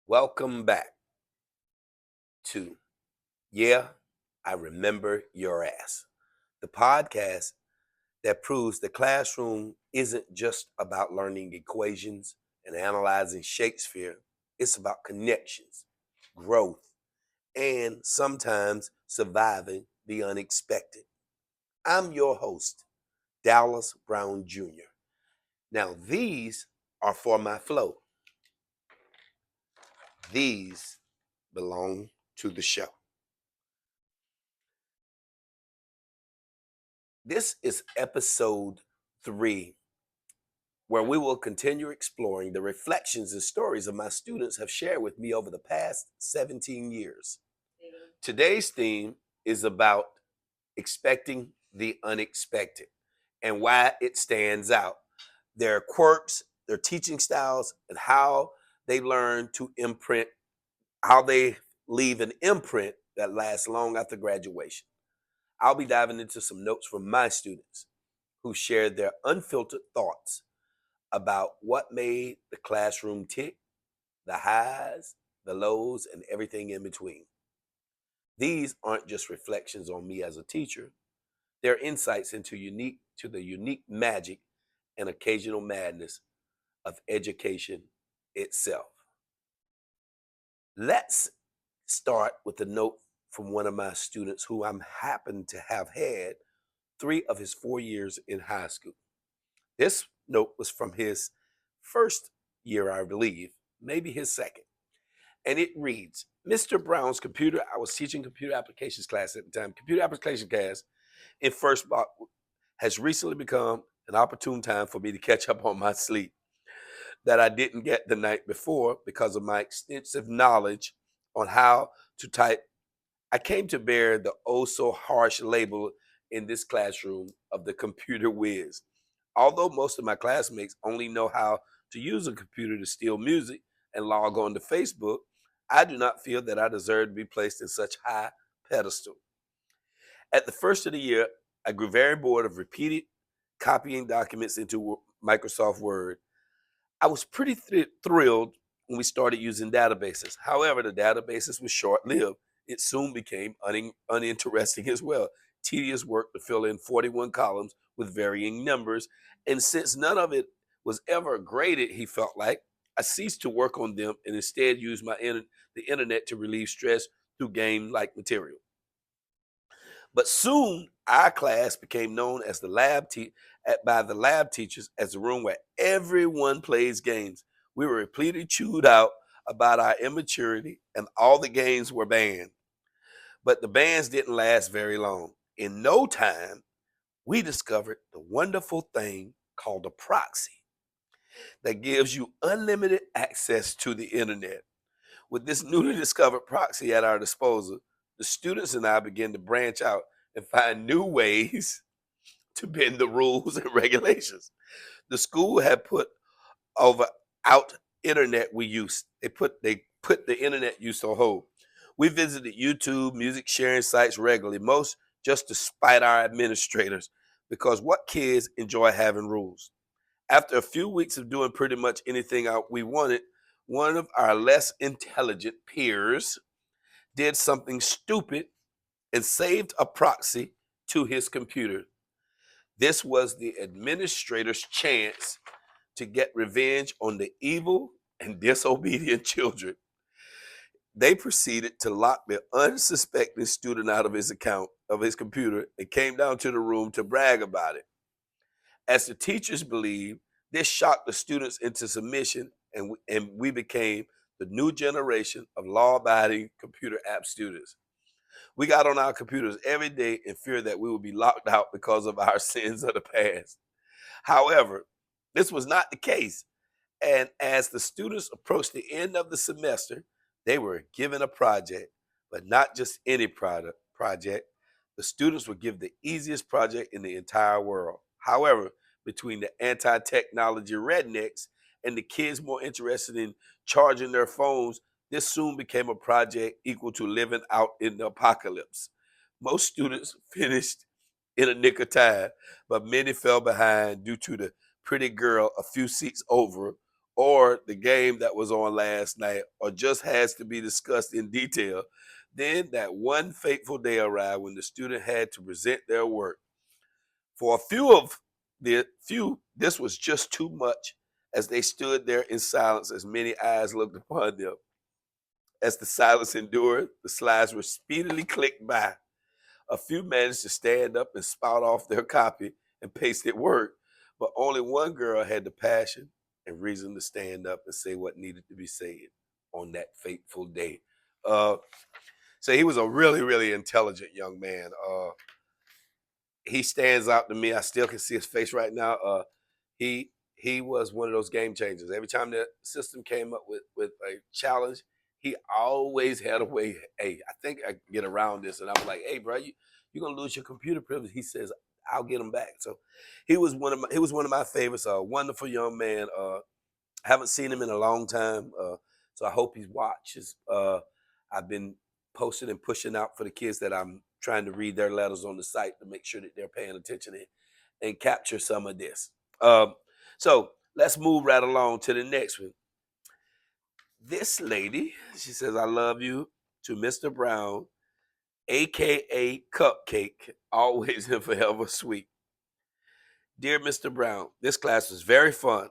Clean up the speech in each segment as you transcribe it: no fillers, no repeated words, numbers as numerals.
Welcome back to Yeah, I Remember Your Ass, the podcast that proves the classroom isn't just about learning equations and analyzing Shakespeare. It's about connections, growth, and sometimes surviving the unexpected. I'm your host, Dallas Brown Jr. Now, these are for my flow. These belong to the show. This is episode 3, where we will continue exploring the reflections and stories of my students have shared with me over the past 17 years. Today's theme is about expecting the unexpected and why it stands out. Their quirks, their teaching styles, and how they learn to imprint, how they leave an imprint that lasts long after graduation. I'll be diving into some notes from my students who shared their unfiltered thoughts about what made the classroom tick, the highs, the lows, and everything in between. These aren't just reflections on me as a teacher, they're insights into the unique magic and occasional madness of education itself. Let's start with a note from one of my students who I'm happen to have had 3 of his 4 years in high school. This note was from his first year, I believe, maybe his second. And it reads, Mr. Brown's computer, I was teaching computer applications class at the time. Computer application class in first block has recently become an opportune time for me to catch up on my sleep that I didn't get the night before because of my extensive knowledge on how to type. I came to bear the oh so harsh label in this classroom of the computer whiz. Although most of my classmates only know how to use a computer to steal music and log on to Facebook, I do not feel that I deserve to be placed in such high pedestal. At the first of the year, I grew very bored of repeated copying documents into Microsoft Word. I was pretty thrilled when we started using databases. However, the databases was short-lived. It soon became uninteresting as well. Tedious work to fill in 41 columns with varying numbers. And since none of it was ever graded, he felt like, I ceased to work on them and instead used the internet to relieve stress through game-like material. But soon, our class became known as by the lab teachers as the room where everyone plays games. We were repeatedly chewed out about our immaturity, and all the games were banned. But the bans didn't last very long. In no time, we discovered the wonderful thing called a proxy that gives you unlimited access to the internet. With this newly discovered proxy at our disposal, the students and I began to branch out and find new ways to bend the rules and regulations. The school had put over out internet we used. They put the internet use on hold. We visited YouTube music sharing sites regularly, most just to spite our administrators, because what kids enjoy having rules. After a few weeks of doing pretty much anything we wanted, one of our less intelligent peers did something stupid and saved a proxy to his computer. This was the administrator's chance to get revenge on the evil and disobedient children. They proceeded to lock the unsuspecting student out of his account of his computer and came down to the room to brag about it. As the teachers believed, this shocked the students into submission, and we became the new generation of law-abiding computer app students. We got on our computers every day in fear that we would be locked out because of our sins of the past. However, this was not the case. And as the students approached the end of the semester, they were given a project, but not just any project. The students were given the easiest project in the entire world. However, between the anti-technology rednecks and the kids more interested in charging their phones This soon became a project equal to living out in the apocalypse. Most students finished in a nick of time, but many fell behind due to the pretty girl a few seats over, or the game that was on last night, or just has to be discussed in detail. Then that one fateful day arrived when the student had to present their work. For a few, this was just too much as they stood there in silence as many eyes looked upon them. As the silence endured, the slides were speedily clicked by. A few managed to stand up and spout off their copy and pasted work, but only one girl had the passion and reason to stand up and say what needed to be said on that fateful day. Uh, so he was a really, really intelligent young man. He stands out to me. I still can see his face right now. He was one of those game changers. Every time the system came up with a challenge, he always had a way. Hey, I think I can get around this. And I'm like, hey, bro, you're gonna lose your computer privilege. He says, I'll get them back. So he was one of my favorites. A wonderful young man. Haven't seen him in a long time. So I hope he watches. I've been posting and pushing out for the kids that I'm trying to read their letters on the site to make sure that they're paying attention and capture some of this. So let's move right along to the next one. This lady, she says, I love you to Mr. Brown, aka Cupcake, always and forever sweet. Dear Mr. Brown, this class was very fun.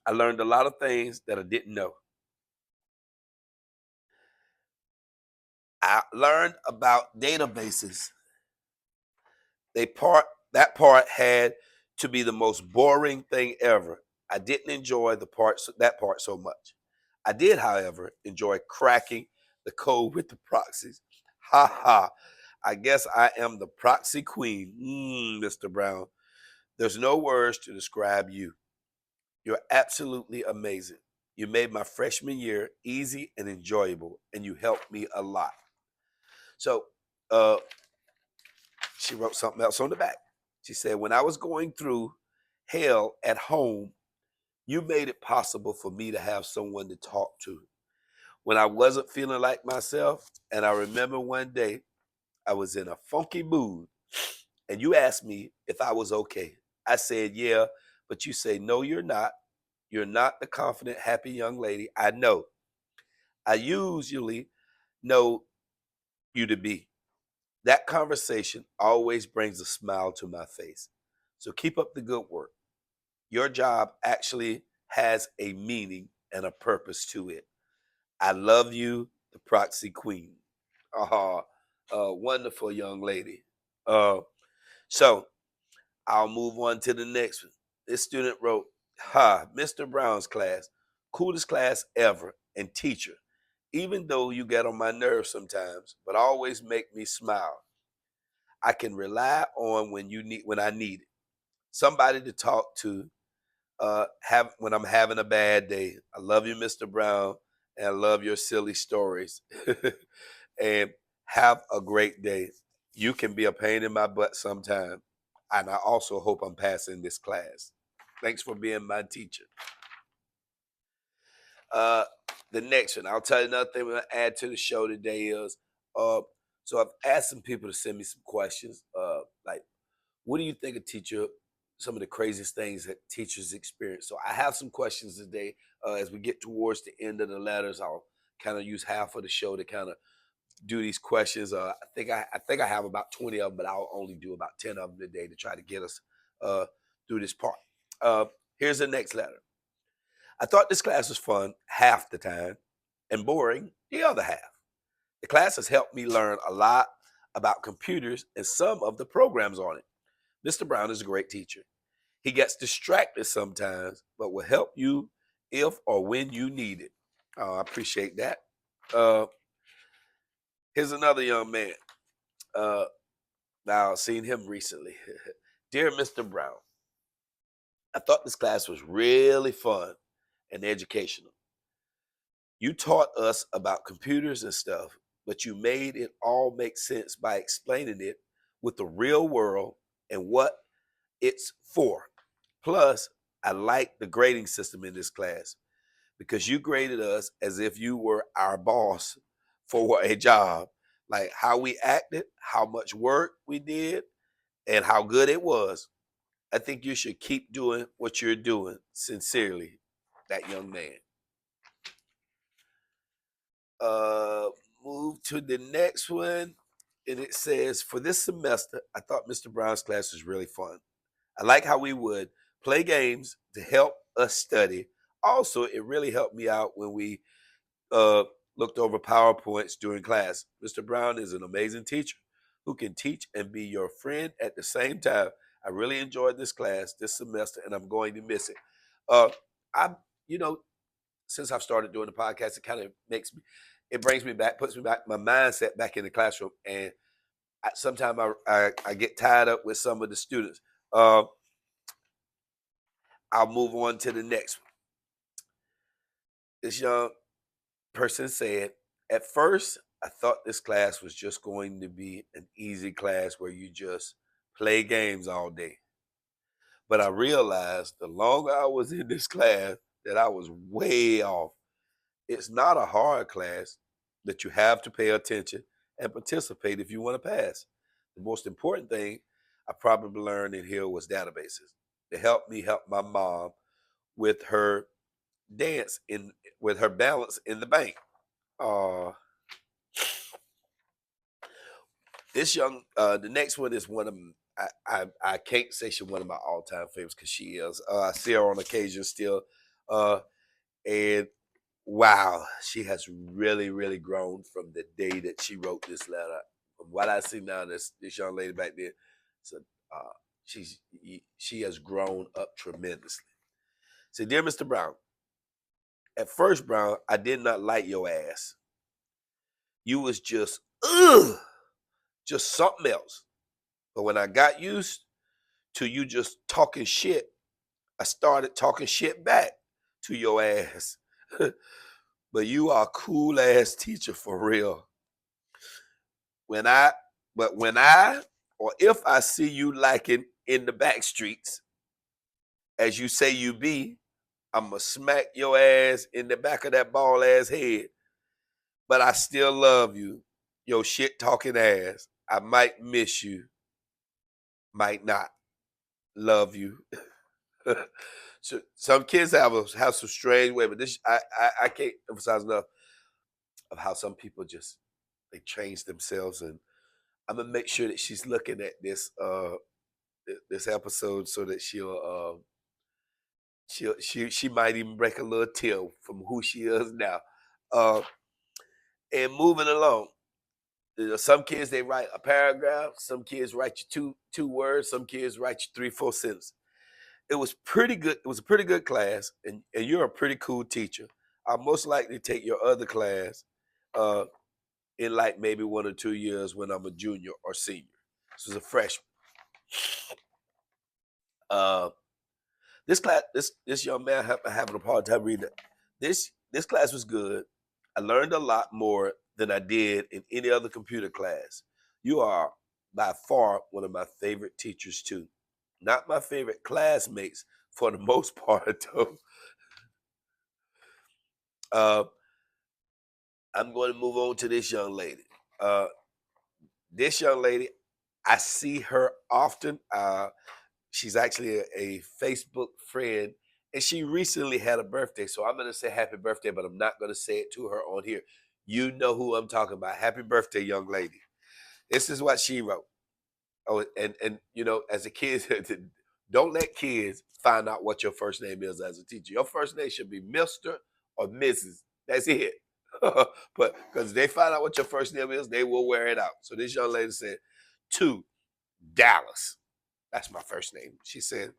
I learned a lot of things that I didn't know. I learned about databases. They part that part had to be the most boring thing ever. I didn't enjoy that part so much. I did, however, enjoy cracking the code with the proxies. Ha ha. I guess I am the proxy queen. Mr. Brown. There's no words to describe you. You're absolutely amazing. You made my freshman year easy and enjoyable, and you helped me a lot. So, uh, she wrote something else on the back. She said, when I was going through hell at home, you made it possible for me to have someone to talk to. When I wasn't feeling like myself, and I remember one day I was in a funky mood, and you asked me if I was okay. I said, yeah, but you say, no, you're not. You're not the confident, happy young lady I know. I usually know you to be. That conversation always brings a smile to my face. So keep up the good work. Your job actually has a meaning and a purpose to it. I love you, the proxy queen. Uh, wonderful young lady. Uh, so I'll move on to the next one. This student wrote, Mr. Brown's class, coolest class ever, and teacher. Even though you get on my nerves sometimes, but always make me smile. I can rely on when I need it. Somebody to talk to have when I'm having a bad day. I love you, Mr. Brown, and I love your silly stories. And have a great day. You can be a pain in my butt sometime. And I also hope I'm passing this class. Thanks for being my teacher. Uh, the next one, I'll tell you another thing we're gonna add to the show today is uh, so I've asked some people to send me some questions. Like, what do you think a teacher, some of the craziest things that teachers experience? So I have some questions today. As we get towards the end of the letters, I'll kind of use half of the show to kind of do these questions. I think I have about 20 of them, but I'll only do about 10 of them today to try to get us uh, through this part. Uh, Here's the next letter. I thought this class was fun half the time and boring the other half. The class has helped me learn a lot about computers and some of the programs on it. Mr. Brown is a great teacher. He gets distracted sometimes, but will help you if or when you need it. Oh, I appreciate that. Uh, Here's another young man. Uh, Now, I've seen him recently. Dear Mr. Brown, I thought this class was really fun and educational. You taught us about computers and stuff, but you made it all make sense by explaining it with the real world and what it's for. Plus, I like the grading system in this class. because you graded us as if you were our boss for a job. Like how we acted, how much work we did, and how good it was. I think you should keep doing what you're doing. Sincerely, that young man. Uh, Move to the next one. And it says, for this semester, I thought Mr. Brown's class was really fun. I like how we would play games to help us study. Also, it really helped me out when we uh, looked over PowerPoints during class. Mr. Brown is an amazing teacher who can teach and be your friend at the same time. I really enjoyed this class this semester, and I'm going to miss it. Uh, I, you know, since I've started doing the podcast, it kind of makes me, it brings me back, puts me back, my mindset back in the classroom, and sometimes I get tied up with some of the students. Uh, I'll move on to the next one. This young person said, at first, I thought this class was just going to be an easy class where you just play games all day. But I realized the longer I was in this class that I was way off. It's not a hard class that you have to pay attention and participate if you want to pass. The most important thing I probably learned in here was databases. They helped me help my mom with her dance in with her balance in the bank. Uh, the next one is one of I can't say she's one of my all time favorites because she is. I see her on occasion still, uh, and wow, she has really really grown from the day that she wrote this letter. From what I see now, this young lady back there, so uh, she's she has grown up tremendously. So, dear Mr. Brown, at first, Brown, I did not like your ass. You was just just something else. But when I got used to you just talking shit, I started talking shit back to your ass. But you are a cool ass teacher for real. When I, but when I, or if I see you liking in the back streets, as you say you be, I'ma smack your ass in the back of that ball ass head. But I still love you, your shit talking ass. I might miss you, might not love you. So some kids have some strange way, but this I can't emphasize enough of how some people just they change themselves, and I'm gonna make sure that she's looking at this episode so that she might even break a little tear from who she is now. Uh, and moving along, some kids they write a paragraph, some kids write you two words, some kids write you 3-4 sentences. It was pretty good. It was a pretty good class, and you're a pretty cool teacher. I'll most likely take your other class uh, in like maybe 1 or 2 years when I'm a junior or senior. This was a freshman. Uh, this young man having a hard time reading it. This class was good. I learned a lot more than I did in any other computer class. You are by far one of my favorite teachers too. Not my favorite classmates for the most part though. Uh, I'm going to move on to this young lady. Uh, this young lady, I see her often. She's actually a Facebook friend, and she recently had a birthday. So I'm going to say happy birthday, but I'm not going to say it to her on here. You know who I'm talking about. Happy birthday, young lady. This is what she wrote. Oh, and you know, as a kid, don't let kids find out what your first name is as a teacher. Your first name should be Mr. or Mrs. That's it. But because they find out what your first name is, they will wear it out. So this young lady said, to Dallas. That's my first name. She said,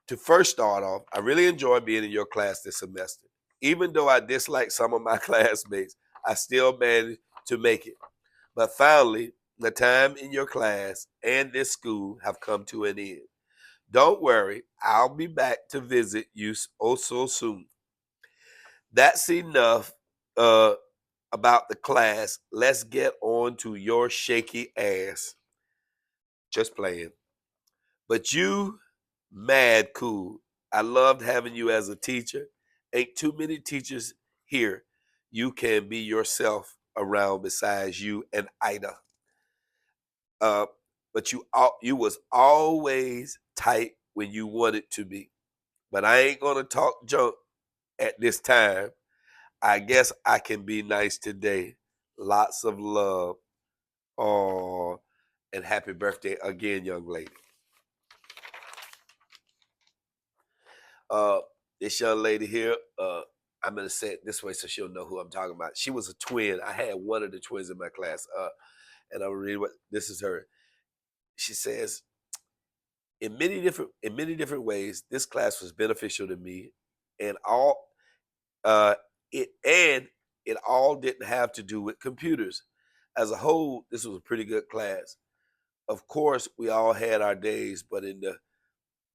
to first start off, I really enjoyed being in your class this semester. Even though I dislike some of my classmates, I still managed to make it. But finally, the time in your class and this school have come to an end. Don't worry, I'll be back to visit you oh so soon. That's enough about the class. Let's get on to your shaky ass. Just playing. But you, mad cool. I loved having you as a teacher, Ain't too many teachers here you can be yourself around besides you and Ida. Uh, but you was always tight when you wanted to be. But I ain't gonna talk junk at this time. I guess I can be nice today. Lots of love. Oh, and happy birthday again, young lady. Uh, this young lady here, I'm gonna say it this way so she'll know who I'm talking about. She was a twin. I had one of the twins in my class. And I'll read what this is her. She says, in many different ways, this class was beneficial to me, and all uh, it all didn't have to do with computers. As a whole, this was a pretty good class. Of course, we all had our days, but in the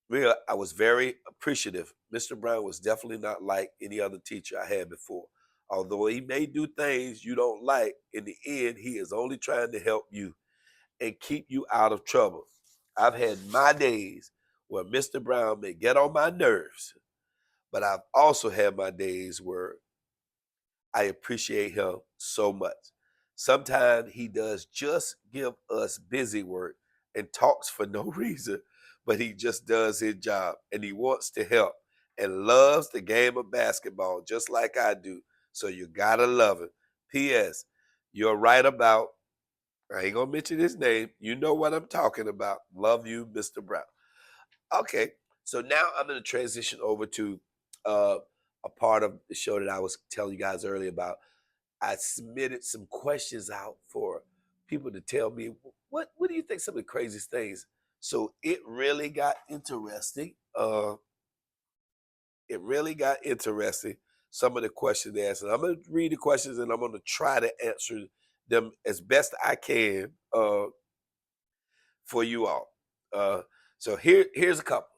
real, I was very appreciative. Mr. Brown was definitely not like any other teacher I had before. Although he may do things you don't like, in the end, he is only trying to help you and keep you out of trouble. I've had my days where Mr. Brown may get on my nerves, but I've also had my days where I appreciate him so much. Sometimes he does just give us busy work and talks for no reason, but he just does his job and he wants to help and loves the game of basketball just like I do. So you gotta love him. P.S. You're right about, I ain't gonna mention his name. You know what I'm talking about. Love you, Mr. Brown. Okay, so now I'm gonna transition over to uh, a part of the show that I was telling you guys earlier about. I submitted some questions out for people to tell me what do you think some of the craziest things. So it really got interesting. It really got interesting. Some of the questions they asked. And I'm gonna read the questions and I'm gonna try to answer them as best I can for you all. So here's a couple.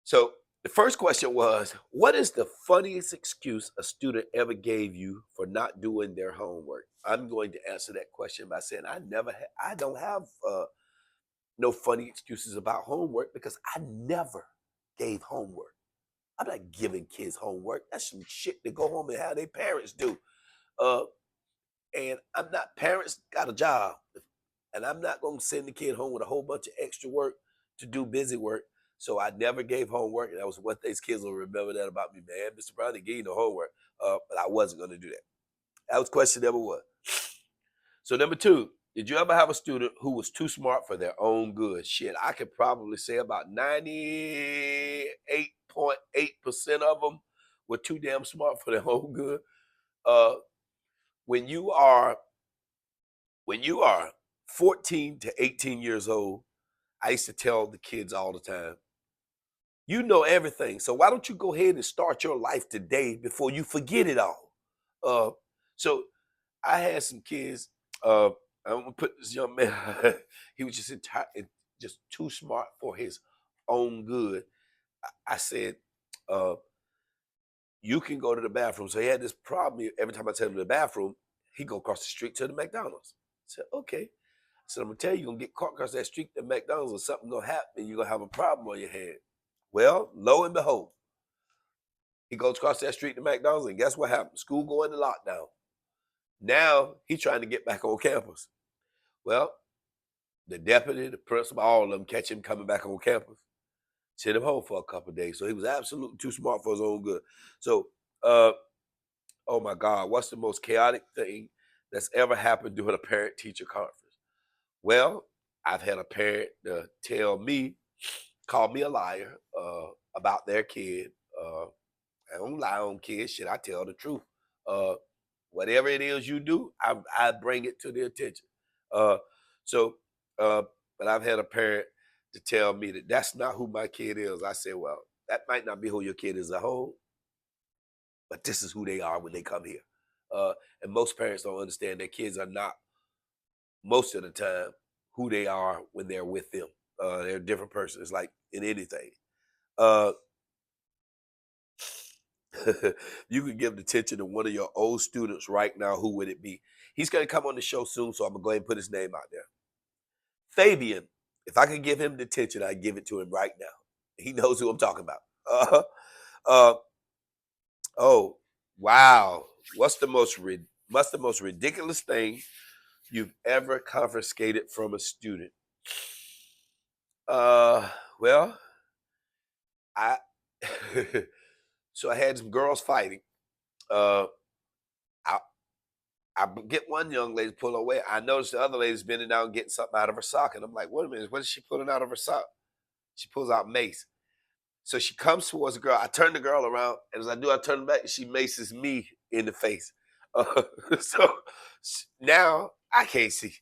So the first question was, what is the funniest excuse a student ever gave you for not doing their homework? I'm going to answer that question by saying I don't have no funny excuses about homework because I never gave homework. I'm not giving kids homework. That's some shit to go home and have their parents do. Uh, and I'm not, parents got a job, and I'm not going to send the kid home with a whole bunch of extra work to do busy work. So I never gave homework, and that was one thing kids will remember that about me, man. Mr. Brown didn't give you no homework, but I wasn't going to do that. That was question number one. So number two, did you ever have a student who was too smart for their own good? Shit, I could probably say about 98.8% of them were too damn smart for their own good. Uh, when you are when you are 14 to 18 years old, I used to tell the kids all the time, you know everything. So why don't you go ahead and start your life today before you forget it all? Uh, so I had some kids. Uh, I'm gonna put this young man. He was just too smart for his own good. I said, uh, you can go to the bathroom. So he had this problem. Every time I tell him to the bathroom, he go across the street to the McDonald's. I said, okay. I said, I'm gonna tell you, you're gonna get caught across that street to McDonald's, or something gonna happen, and you're gonna have a problem on your hands. Well, lo and behold, he goes across that street to McDonald's, and guess what happened? School going to lockdown. Now he's trying to get back on campus. Well, the deputy, the principal, all of them catch him coming back on campus. Sent him home for a couple of days. So he was absolutely too smart for his own good. So, oh my God, what's the most chaotic thing that's ever happened during a parent-teacher conference? Well, I've had a parent call me a liar about their kid. I don't lie on kids. Shit, I tell the truth. Uh, whatever it is you do, I bring it to their attention. Uh, so, uh, but I've had a parent to tell me that that's not who my kid is. I say, well, that might not be who your kid is at home, but this is who they are when they come here. And most parents don't understand their kids are not most of the time who they are when they're with them. They're different persons, like in anything. Uh, you could give the attention to one of your old students right now, who would it be? He's going to come on the show soon, so I'm going to go ahead and put his name out there. Fabian, if I could give him the attention, I'd give it to him right now. He knows who I'm talking about. Uh, Oh, wow. What's the most ridiculous thing you've ever confiscated from a student? Uh, well, I so I had some girls fighting. Uh, I get one young lady to pull away. I noticed the other lady's bending down getting something out of her sock, and I'm like, wait a minute, what is she pulling out of her sock? She pulls out mace. So she comes towards the girl. I turn the girl around, and as I do, I turn back, and she maces me in the face. Uh, so now I can't see,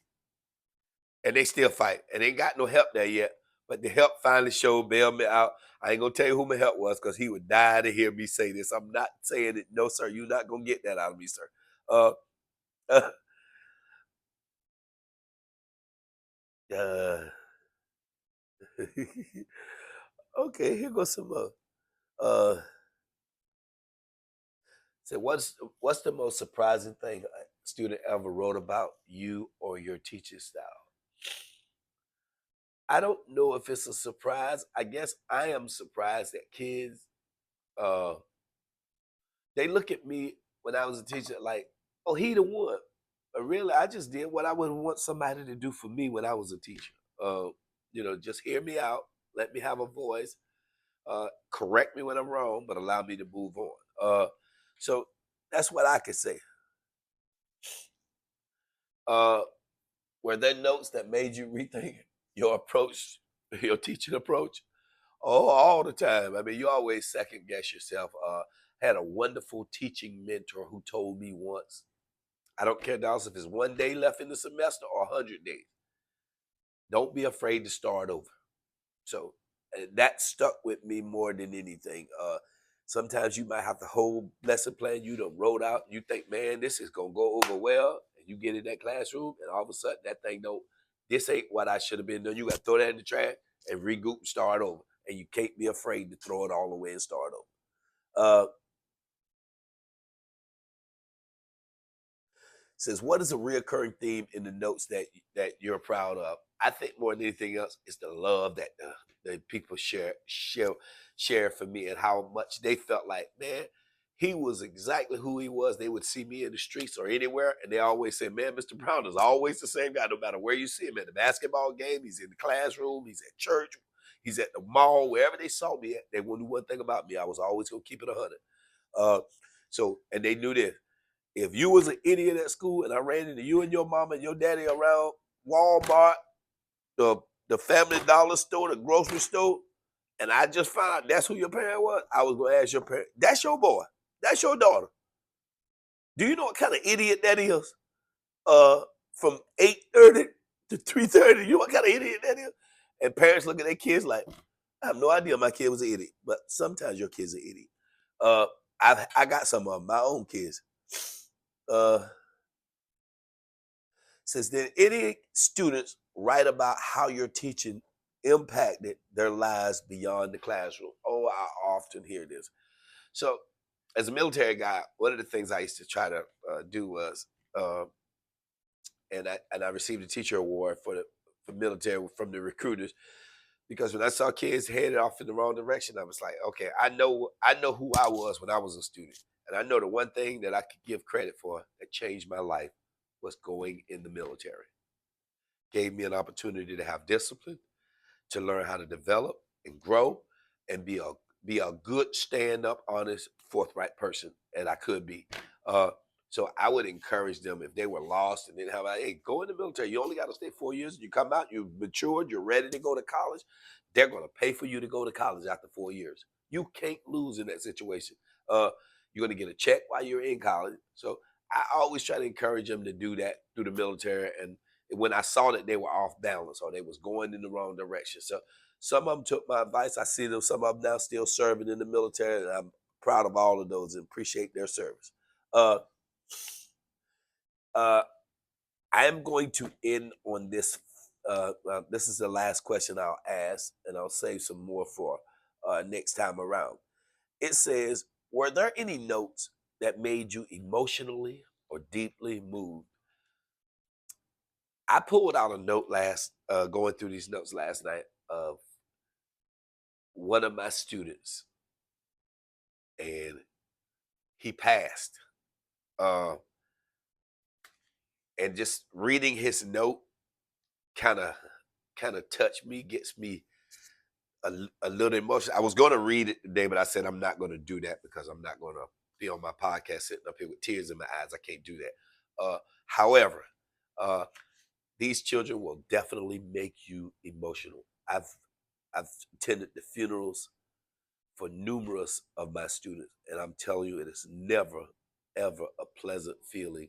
and they still fight, and ain't got no help there yet. But the help finally showed, bailed me out. I ain't gonna tell you who my help was because he would die to hear me say this. I'm not saying it. No, sir, you're not gonna get that out of me, sir. Uh, uh, uh okay, here goes some more. Uh, so what's the most surprising thing a student ever wrote about you or your teaching style? I don't know if it's a surprise. I guess I am surprised that kids uh they look at me when I was a teacher like, oh, he the one. But really, I just did what I would want somebody to do for me when I was a teacher. Uh, just hear me out, let me have a voice, correct me when I'm wrong, but allow me to move on. So that's what I could say. Uh, were there notes that made you rethink your approach, your teaching approach? Oh, all the time. I mean, you always second guess yourself. Had a wonderful teaching mentor who told me once, I don't care, Dallas, if it's 1 day left in the semester or 100 days. Don't be afraid to start over. So that stuck with me more than anything. Sometimes you might have the whole lesson plan you done wrote out. You think, man, this is gonna go over well, and you get in that classroom, and all of a sudden that thing don't. This ain't what I should have been doing. You got to throw that in the trash and regroup and start over. And you can't be afraid to throw it all away and start over. Uh, Says, what is a reoccurring theme in the notes that you're proud of? I think more than anything else is the love that the people share for me and how much they felt like, man, he was exactly who he was. They would see me in the streets or anywhere, and they always say, man, Mr. Brown is always the same guy, no matter where you see him at the basketball game, he's in the classroom, he's at church, he's at the mall, wherever they saw me at. They knew one thing about me. I was always gonna keep it 100. Uh, and they knew this. If you was an idiot at school and I ran into you and your mama and your daddy around Walmart, the the Family Dollar store, the grocery store, and I just found out that's who your parent was, I was gonna ask your parent, that's your boy, that's your daughter. Do you know what kind of idiot that is? Uh, from 8:30 to 3:30, you know what kind of idiot that is? And parents look at their kids like, I have no idea my kid was an idiot, but sometimes your kid's an idiot. Uh, I got some of my own kids. Uh, Says, did any students write about how your teaching impacted their lives beyond the classroom? Oh, I often hear this. So, as a military guy, one of the things I used to try to do was, uh, and I received a teacher award for military from the recruiters because when I saw kids headed off in the wrong direction, I was like, okay, I know who I was when I was a student, and I know the one thing that I could give credit for that changed my life was going in the military. Gave me an opportunity to have discipline, to learn how to develop and grow, and be a good stand up, honest, forthright person that I could be. Uh, so I would encourage them if they were lost and didn't have, hey, go in the military. You only got to stay 4 years. You come out, you've matured, you're ready to go to college. They're going to pay for you to go to college after 4 years. You can't lose in that situation. Uh, you're going to get a check while you're in college. So I always try to encourage them to do that through the military. And when I saw that they were off balance or they was going in the wrong direction. So some of them took my advice. I see them, some of them now still serving in the military, and I'm proud of all of those and appreciate their service. Uh, uh, I am going to end on this. This is the last question I'll ask, and I'll save some more for next time around. It says, were there any notes that made you emotionally or deeply moved? I pulled out a note going through these notes last night of one of my students, and he passed. Uh, and just reading his note kind of touched me, gets me a little emotional. I was going to read it today, but I said I'm not going to do that because I'm not going to be on my podcast sitting up here with tears in my eyes. I can't do that. However, uh, these children will definitely make you emotional. I've attended the funerals for numerous of my students, and I'm telling you, it is never ever a pleasant feeling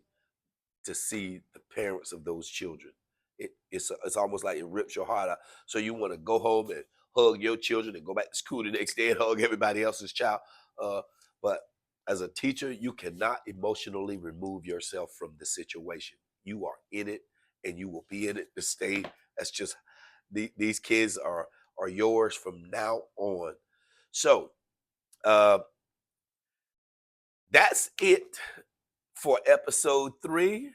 to see the parents of those children. It's almost like it rips your heart out. So you want to go home and hug your children and go back to school the next day and hug everybody else's child. Uh, but as a teacher, you cannot emotionally remove yourself from the situation. You are in it, and you will be in it to stay. That's just these kids are yours from now on. So uh, that's it for episode 3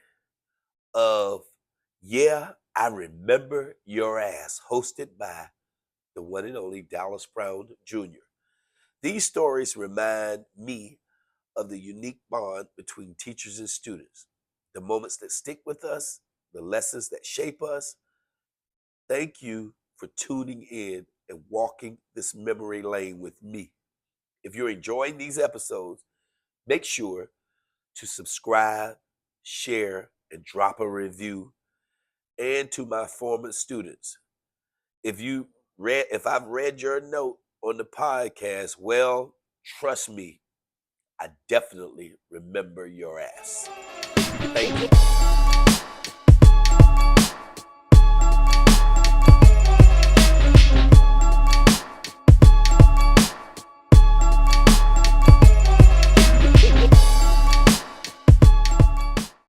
of Yeah, I Remember Your Ass, hosted by the one and only Dallas Brown Jr. These stories remind me of the unique bond between teachers and students, the moments that stick with us, the lessons that shape us. Thank you for tuning in and walking this memory lane with me. If you're enjoying these episodes, make sure to subscribe, share, and drop a review. And to my former students, if I've read your note on the podcast, well, trust me, I definitely remember your ass. Thank you.